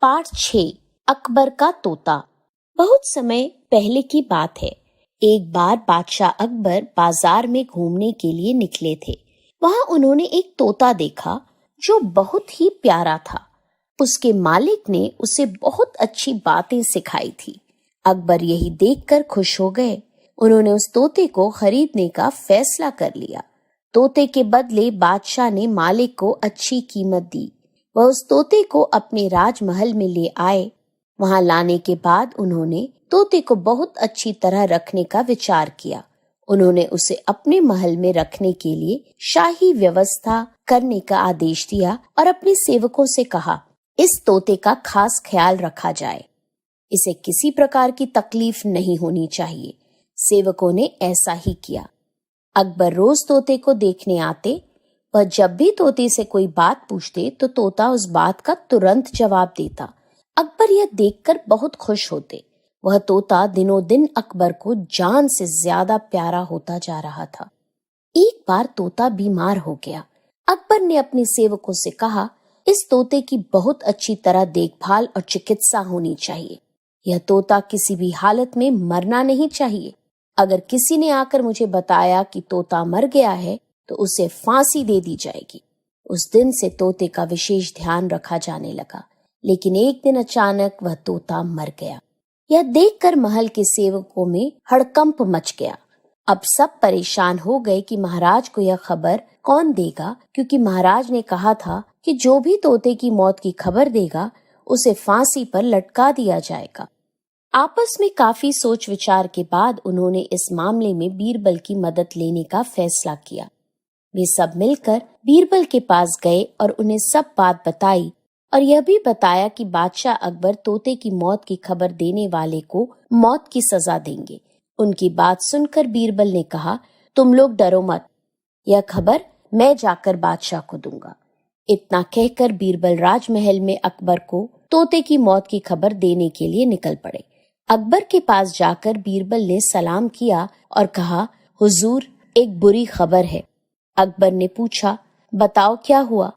Part 6 Akbar का तोता। बहुत समय पहले की बात है। एक बार बादशाह अकबर बाजार में घूमने के लिए निकले थे। वहां उन्होंने एक तोता देखा जो बहुत ही प्यारा था। उसके मालिक ने उसे बहुत अच्छी बातें सिखाई थी। अकबर यही देखकर खुश हो गए। उन्होंने उस तोते को खरीदने का फैसला कर लिया। तोते के बदले बादशाह ने मालिक को अच्छी कीमत दी। वह उस तोते को अपने राजमहल में ले आए। वहां लाने के बाद उन्होंने तोते को बहुत अच्छी तरह रखने का विचार किया। उन्होंने उसे अपने महल में रखने के लिए शाही व्यवस्था करने का आदेश दिया और अपने सेवकों से कहा, इस तोते का खास ख्याल रखा जाए। इसे किसी प्रकार की तकलीफ नहीं होनी चाहिए। सेवकों ने ऐसा ही किया। अकबर रोज तोते को देखने आते। वह जब भी तोते से कोई बात पूछते तो तोता उस बात का तुरंत जवाब देता। अकबर यह देखकर बहुत खुश होते। वह तोता दिनों दिन अकबर को जान से ज्यादा प्यारा होता जा रहा था। एक बार तोता बीमार हो गया। अकबर ने अपने सेवकों से कहा, इस तोते की बहुत अच्छी तरह देखभाल और चिकित्सा होनी चाहिए। यह तोता किसी भी हालत में मरना नहीं चाहिए। अगर किसी ने आकर मुझे बताया कि तोता मर गया है तो उसे फांसी दे दी जाएगी। उस दिन से तोते का विशेष ध्यान रखा जाने लगा। लेकिन एक दिन अचानक वह तोता मर गया। यह देखकर महल के सेवकों में हड़कंप मच गया। अब सब परेशान हो गए कि महाराज को यह खबर कौन देगा, क्योंकि महाराज ने कहा था कि जो भी तोते की मौत की खबर देगा उसे फांसी पर लटका दिया जाएगा। आपस में काफी सोच विचार के बाद उन्होंने इस मामले में बीरबल की मदद लेने का फैसला किया। वे सब मिलकर बीरबल के पास गए और उन्हें सब बात बताई और यह भी बताया कि बादशाह अकबर तोते की मौत की खबर देने वाले को मौत की सजा देंगे। उनकी बात सुनकर बीरबल ने कहा, तुम लोग डरो मत, यह खबर मैं जाकर बादशाह को दूंगा। इतना कहकर बीरबल राजमहल में अकबर को तोते की मौत की खबर देने के लिए निकल पड़े। अकबर के पास जाकर बीरबल ने सलाम किया और कहा, हुजूर, एक बुरी खबर है। अकबर ने पूछा, बताओ क्या हुआ?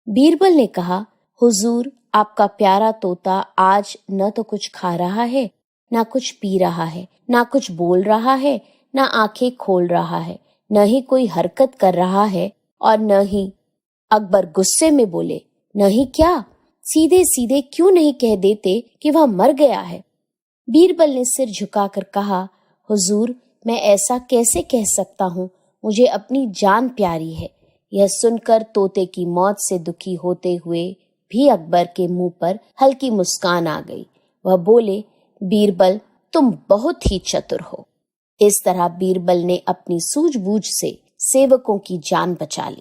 बीरबल ने कहा, हुजूर, आपका प्यारा तोता आज न तो कुछ खा रहा है, ना कुछ पी रहा है, ना कुछ बोल रहा है, ना आंखें खोल रहा है, न ही कोई हरकत कर रहा है और न ही। अकबर गुस्से में बोले, नहीं क्या? सीधे सीधे क्यों नहीं कह देते कि वह मर गया है? बीरबल ने सिर झुकाकर कहा, हुजूर, मैं ऐसा कैसे कह सकता हूँ? मुझे अपनी जान प्यारी है। यह सुनकर तोते की मौत से दुखी होते हुए भी अकबर के मुंह पर हल्की मुस्कान आ गई। वह बोले, बीरबल, तुम बहुत ही चतुर हो। इस तरह बीरबल ने अपनी सूझबूझ से सेवकों की जान बचा ली।